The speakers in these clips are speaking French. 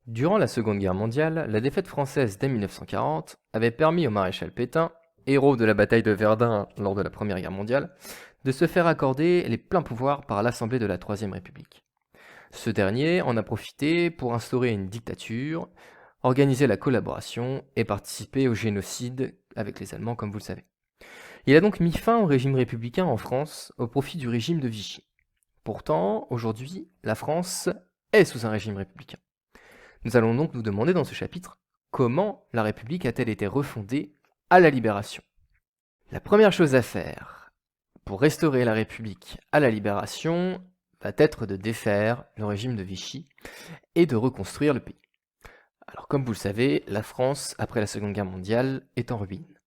Durant la Seconde Guerre mondiale, la défaite française dès 1940 avait permis au maréchal Pétain, héros de la bataille de Verdun lors de la Première Guerre mondiale, de se faire accorder les pleins pouvoirs par l'Assemblée de la Troisième République. Ce dernier en a profité pour instaurer une dictature, organiser la collaboration et participer au génocide avec les Allemands, comme vous le savez. Il a donc mis fin au régime républicain en France au profit du régime de Vichy. Pourtant, aujourd'hui, la France est sous un régime républicain. Nous allons donc nous demander dans ce chapitre comment la République a-t-elle été refondée à la Libération. La première chose à faire pour restaurer la République à la Libération va être de défaire le régime de Vichy et de reconstruire le pays. Alors comme vous le savez, la France, après la Seconde Guerre mondiale, est en ruine.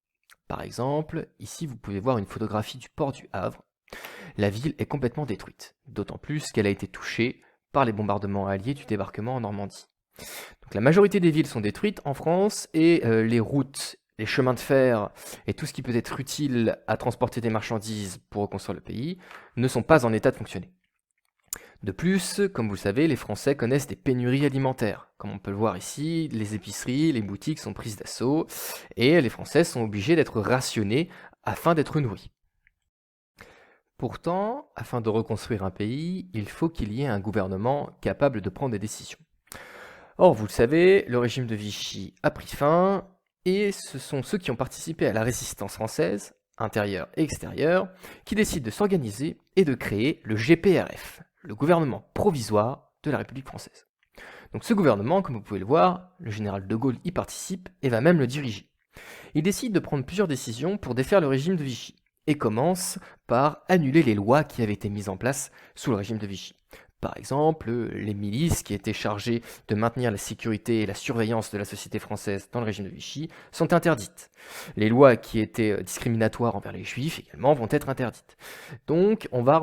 Par exemple, ici vous pouvez voir une photographie du port du Havre. La ville est complètement détruite, d'autant plus qu'elle a été touchée par les bombardements alliés du débarquement en Normandie. Donc la majorité des villes sont détruites en France et les routes, les chemins de fer et tout ce qui peut être utile à transporter des marchandises pour reconstruire le pays ne sont pas en état de fonctionner. De plus, comme vous le savez, les Français connaissent des pénuries alimentaires. Comme on peut le voir ici, les épiceries, les boutiques sont prises d'assaut et les Français sont obligés d'être rationnés afin d'être nourris. Pourtant, afin de reconstruire un pays, il faut qu'il y ait un gouvernement capable de prendre des décisions. Or, vous le savez, le régime de Vichy a pris fin, et ce sont ceux qui ont participé à la résistance française, intérieure et extérieure, qui décident de s'organiser et de créer le GPRF, le gouvernement provisoire de la République française. Donc ce gouvernement, comme vous pouvez le voir, le général de Gaulle y participe et va même le diriger. Il décide de prendre plusieurs décisions pour défaire le régime de Vichy, et commence par annuler les lois qui avaient été mises en place sous le régime de Vichy. Par exemple, les milices qui étaient chargées de maintenir la sécurité et la surveillance de la société française dans le régime de Vichy sont interdites. Les lois qui étaient discriminatoires envers les juifs également vont être interdites. Donc on va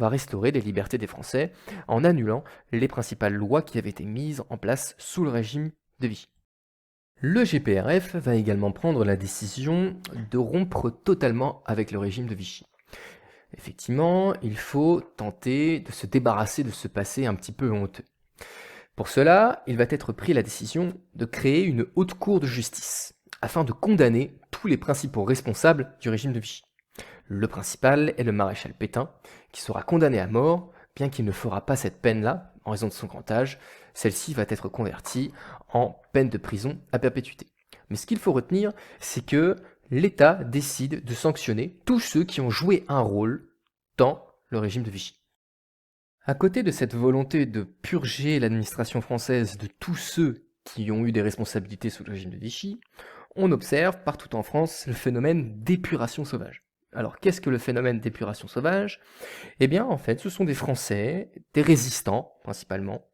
restaurer les libertés des Français en annulant les principales lois qui avaient été mises en place sous le régime de Vichy. Le GPRF va également prendre la décision de rompre totalement avec le régime de Vichy. Effectivement, il faut tenter de se débarrasser de ce passé un petit peu honteux. Pour cela, il va être pris la décision de créer une haute cour de justice, afin de condamner tous les principaux responsables du régime de Vichy. Le principal est le maréchal Pétain, qui sera condamné à mort, bien qu'il ne fera pas cette peine-là, en raison de son grand âge. Celle-ci va être convertie en peine de prison à perpétuité. Mais ce qu'il faut retenir, c'est que l'État décide de sanctionner tous ceux qui ont joué un rôle dans le régime de Vichy. À côté de cette volonté de purger l'administration française de tous ceux qui ont eu des responsabilités sous le régime de Vichy, on observe partout en France le phénomène d'épuration sauvage. Alors qu'est-ce que le phénomène d'épuration sauvage ? Eh bien en fait ce sont des Français, des résistants principalement,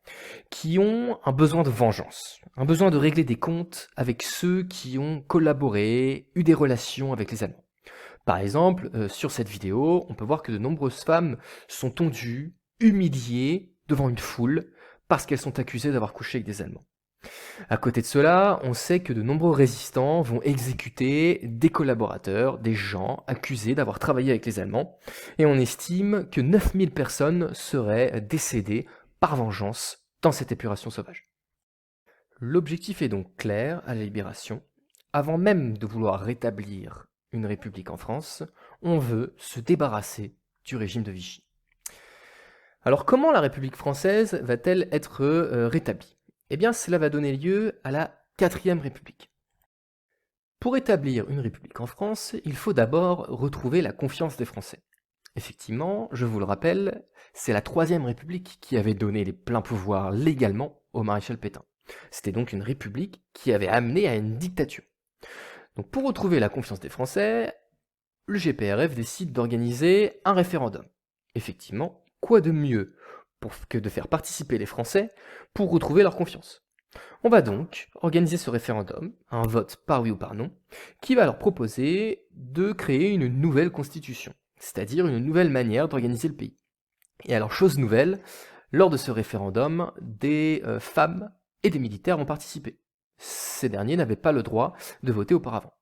qui ont un besoin de vengeance, un besoin de régler des comptes avec ceux qui ont collaboré, eu des relations avec les Allemands. Par exemple, sur cette vidéo, on peut voir que de nombreuses femmes sont tondues, humiliées devant une foule, parce qu'elles sont accusées d'avoir couché avec des Allemands. À côté de cela, on sait que de nombreux résistants vont exécuter des collaborateurs, des gens accusés d'avoir travaillé avec les Allemands, et on estime que 9000 personnes seraient décédées par vengeance dans cette épuration sauvage. L'objectif est donc clair à la Libération. Avant même de vouloir rétablir une république en France, on veut se débarrasser du régime de Vichy. Alors comment la République française va-t-elle être rétablie ? Eh bien cela va donner lieu à la 4e République. Pour établir une république en France, il faut d'abord retrouver la confiance des Français. Effectivement, je vous le rappelle, c'est la 3e République qui avait donné les pleins pouvoirs légalement au maréchal Pétain. C'était donc une république qui avait amené à une dictature. Donc pour retrouver la confiance des Français, le GPRF décide d'organiser un référendum. Effectivement, quoi de mieux que de faire participer les Français pour retrouver leur confiance ? On va donc organiser ce référendum, un vote par oui ou par non, qui va leur proposer de créer une nouvelle constitution, c'est-à-dire une nouvelle manière d'organiser le pays. Et alors, chose nouvelle, lors de ce référendum, des femmes et des militaires ont participé. Ces derniers n'avaient pas le droit de voter auparavant.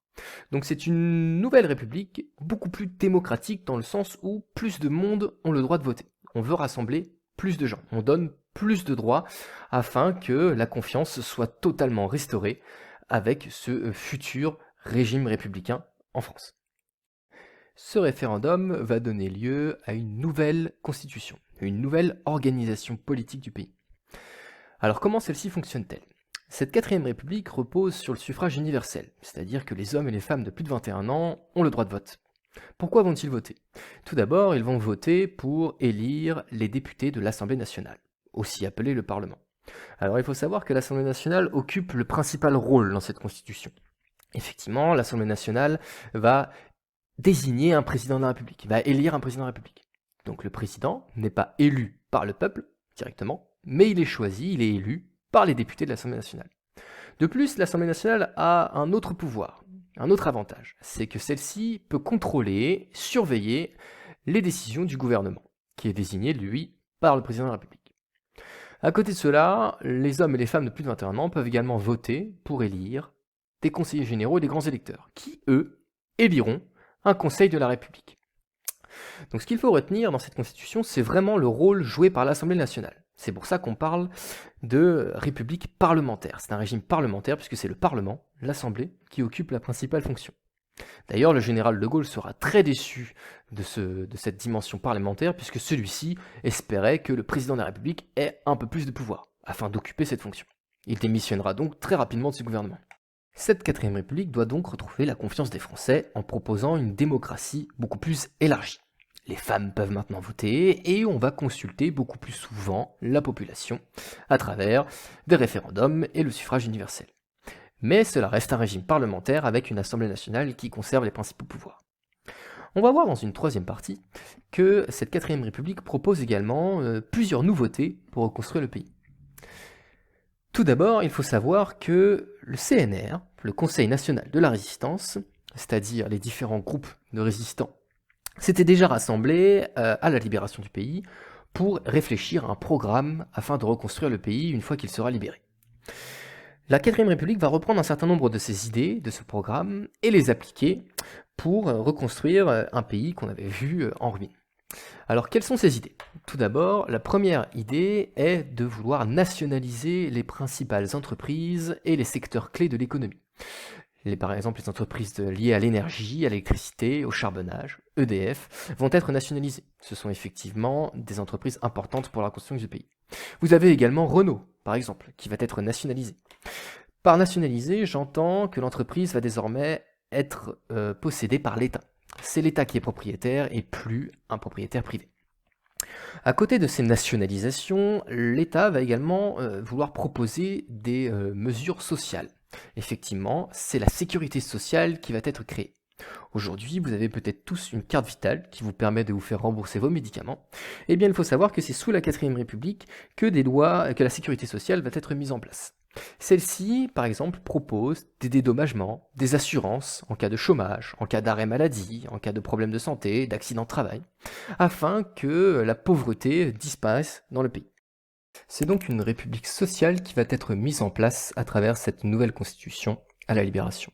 Donc c'est une nouvelle république, beaucoup plus démocratique dans le sens où plus de monde ont le droit de voter. On veut rassembler plus de gens, on donne plus de droits afin que la confiance soit totalement restaurée avec ce futur régime républicain en France. Ce référendum va donner lieu à une nouvelle constitution, une nouvelle organisation politique du pays. Alors comment celle-ci fonctionne-t-elle? Cette 4ème République repose sur le suffrage universel, c'est-à-dire que les hommes et les femmes de plus de 21 ans ont le droit de vote. Pourquoi vont-ils voter? Tout d'abord, ils vont voter pour élire les députés de l'Assemblée nationale, aussi appelé le Parlement. Alors il faut savoir que l'Assemblée nationale occupe le principal rôle dans cette constitution. Effectivement, l'Assemblée nationale va désigner un président de la République, va élire un président de la République. Donc le président n'est pas élu par le peuple directement, mais il est choisi, il est élu par les députés de l'Assemblée nationale. De plus, l'Assemblée nationale a un autre pouvoir, un autre avantage, c'est que celle-ci peut contrôler, surveiller les décisions du gouvernement, qui est désigné, lui, par le président de la République. À côté de cela, les hommes et les femmes de plus de 21 ans peuvent également voter pour élire des conseillers généraux et des grands électeurs, qui, eux, éliront un conseil de la République. Donc ce qu'il faut retenir dans cette constitution, c'est vraiment le rôle joué par l'Assemblée nationale. C'est pour ça qu'on parle de république parlementaire. C'est un régime parlementaire puisque c'est le Parlement, l'Assemblée, qui occupe la principale fonction. D'ailleurs, le général de Gaulle sera très déçu de cette dimension parlementaire puisque celui-ci espérait que le président de la République ait un peu plus de pouvoir afin d'occuper cette fonction. Il démissionnera donc très rapidement de ce gouvernement. Cette 4ème République doit donc retrouver la confiance des Français en proposant une démocratie beaucoup plus élargie. Les femmes peuvent maintenant voter et on va consulter beaucoup plus souvent la population à travers des référendums et le suffrage universel. Mais cela reste un régime parlementaire avec une Assemblée nationale qui conserve les principaux pouvoirs. On va voir dans une 3e partie que cette 4ème République propose également plusieurs nouveautés pour reconstruire le pays. Tout d'abord, il faut savoir que le CNR, le Conseil national de la résistance, c'est-à-dire les différents groupes de résistants, s'étaient déjà rassemblés à la libération du pays pour réfléchir à un programme afin de reconstruire le pays une fois qu'il sera libéré. La 4ème République va reprendre un certain nombre de ces idées, de ce programme, et les appliquer pour reconstruire un pays qu'on avait vu en ruine. Alors, quelles sont ces idées? Tout d'abord, la première idée est de vouloir nationaliser les principales entreprises et les secteurs clés de l'économie. Par exemple, les entreprises liées à l'énergie, à l'électricité, au charbonnage, EDF, vont être nationalisées. Ce sont effectivement des entreprises importantes pour la construction du pays. Vous avez également Renault, par exemple, qui va être nationalisé. Par nationaliser, j'entends que l'entreprise va désormais être possédée par l'État. C'est l'État qui est propriétaire et plus un propriétaire privé. À côté de ces nationalisations, l'État va également vouloir proposer des mesures sociales. Effectivement, c'est la sécurité sociale qui va être créée. Aujourd'hui, vous avez peut-être tous une carte vitale qui vous permet de vous faire rembourser vos médicaments. Eh bien, il faut savoir que c'est sous la 4ème République que la sécurité sociale va être mise en place. Celle-ci, par exemple, propose des dédommagements, des assurances en cas de chômage, en cas d'arrêt maladie, en cas de problème de santé, d'accident de travail, afin que la pauvreté disparaisse dans le pays. C'est donc une république sociale qui va être mise en place à travers cette nouvelle constitution à la Libération.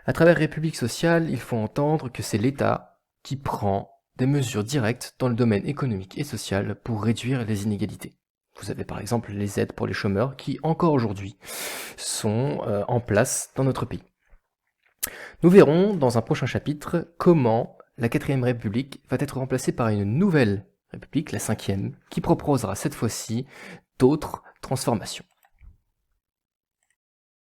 À travers république sociale, il faut entendre que c'est l'État qui prend des mesures directes dans le domaine économique et social pour réduire les inégalités. Vous avez par exemple les aides pour les chômeurs qui, encore aujourd'hui, sont en place dans notre pays. Nous verrons dans un prochain chapitre comment la 4ème République va être remplacée par une nouvelle République, la 5e, qui proposera cette fois-ci d'autres transformations.